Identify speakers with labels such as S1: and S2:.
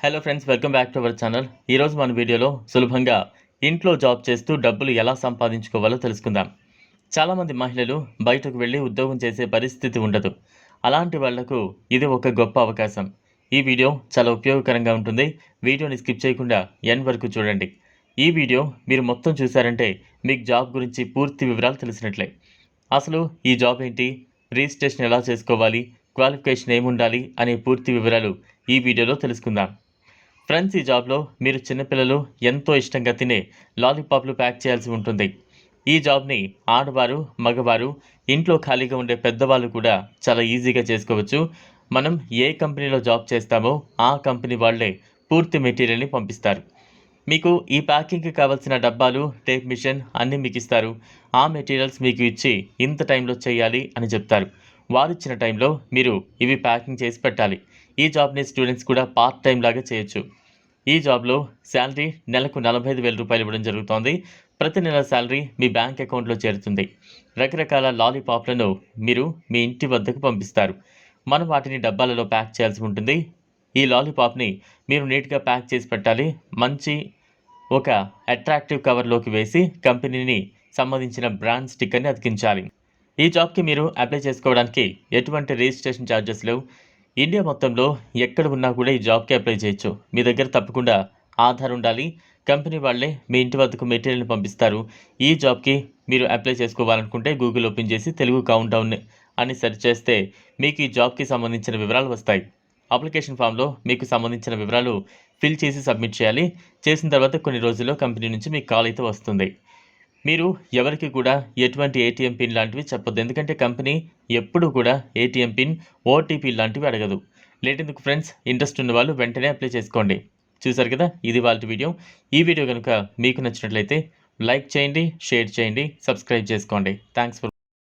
S1: Hello friends, welcome back to our channel. ఈరోజు మన వీడియోలో సులభంగా ఇంట్లో జాబ్ చేస్తూ డబ్బులు ఎలా సంపాదించుకోవాలో తెలుసుకుందాం. చాలామంది మహిళలు బయటకు వెళ్ళి ఉద్యోగం చేసే పరిస్థితి ఉండదు. అలాంటి వాళ్లకు ఇది ఒక గొప్ప అవకాశం. ఈ వీడియో చాలా ఉపయోగకరంగా ఉంటుంది. వీడియోని స్కిప్ చేయకుండా ఎండ్ వరకు చూడండి. ఈ వీడియో మీరు మొత్తం చూసారంటే మీకు జాబ్ గురించి పూర్తి వివరాలు తెలిసినట్లే. అసలు ఈ జాబ్ ఏంటి, రిజిస్ట్రేషన్ ఎలా చేసుకోవాలి, క్వాలిఫికేషన్ ఏముండాలి అనే పూర్తి వివరాలు ఈ వీడియోలో తెలుసుకుందాం. ఫ్రెండ్స్, ఈ జాబ్లో మీరు చిన్నపిల్లలు ఎంతో ఇష్టంగా తినే లాలీపాప్లు ప్యాక్ చేయాల్సి ఉంటుంది. ఈ జాబ్ని ఆడవారు, మగవారు, ఇంట్లో ఖాళీగా ఉండే పెద్దవాళ్ళు కూడా చాలా ఈజీగా చేసుకోవచ్చు. మనం ఏ కంపెనీలో జాబ్ చేస్తామో ఆ కంపెనీ వాళ్ళే పూర్తి మెటీరియల్ని పంపిస్తారు. మీకు ఈ ప్యాకింగ్కి కావాల్సిన డబ్బాలు, టేప్ మిషన్ అన్నీ మీకు ఇస్తారు. ఆ మెటీరియల్స్ మీకు ఇచ్చి ఇంత టైంలో చేయాలి అని చెప్తారు. వారిచ్చిన టైంలో మీరు ఇవి ప్యాకింగ్ చేసి పెట్టాలి. ఈ జాబ్ని స్టూడెంట్స్ కూడా పార్ట్ టైం లాగా చేయొచ్చు. ఈ జాబ్లో శాలరీ నెలకు 45,000 రూపాయలు ఇవ్వడం జరుగుతోంది. ప్రతి నెల శాలరీ మీ బ్యాంక్ అకౌంట్లో చేరుతుంది. రకరకాల లాలీపాప్లను మీరు మీ ఇంటి వద్దకు పంపిస్తారు. మనం వాటిని డబ్బాలలో ప్యాక్ చేయాల్సి ఉంటుంది. ఈ లాలీపాప్ని మీరు నీట్గా ప్యాక్ చేసి పెట్టాలి. మంచి ఒక అట్రాక్టివ్ కవర్లోకి వేసి కంపెనీని సంబంధించిన బ్రాండ్ స్టిక్కర్ని అతికించాలి. ఈ జాబ్కి మీరు అప్లై చేసుకోవడానికి ఎటువంటి రిజిస్ట్రేషన్ ఛార్జెస్ లేవు. ఇండియా మొత్తంలో ఎక్కడ ఉన్నా కూడా ఈ జాబ్కి అప్లై చేయొచ్చు. మీ దగ్గర తప్పకుండా ఆధార్ ఉండాలి. కంపెనీ వాళ్ళే మీ ఇంటి వద్దకు మెటీరియల్ని పంపిస్తారు. ఈ జాబ్కి మీరు అప్లై చేసుకోవాలనుకుంటే గూగుల్ ఓపెన్ చేసి తెలుగు కౌంట్ డౌన్ అని సెర్చ్ చేస్తే మీకు ఈ జాబ్కి సంబంధించిన వివరాలు వస్తాయి. అప్లికేషన్ ఫామ్లో మీకు సంబంధించిన వివరాలు ఫిల్ చేసి సబ్మిట్ చేయాలి. చేసిన తర్వాత కొన్ని రోజుల్లో కంపెనీ నుంచి మీకు కాల్ అయితే వస్తుంది. మీరు ఎవరికి కూడా ఎటువంటి ఏటీఎం పిన్ లాంటివి చెప్పొద్దు. ఎందుకంటే కంపెనీ ఎప్పుడు కూడా ఏటీఎం పిన్, ఓటీపీ లాంటివి అడగదు. లేటెందుకు ఫ్రెండ్స్, ఇంట్రెస్ట్ ఉన్న వాళ్ళు వెంటనే అప్లై చేసుకోండి. చూసారు కదా, ఇది వాళ్ళ వీడియో. ఈ వీడియో కనుక మీకు నచ్చినట్లయితే లైక్ చేయండి, షేర్ చేయండి, సబ్స్క్రైబ్ చేసుకోండి. Thanks for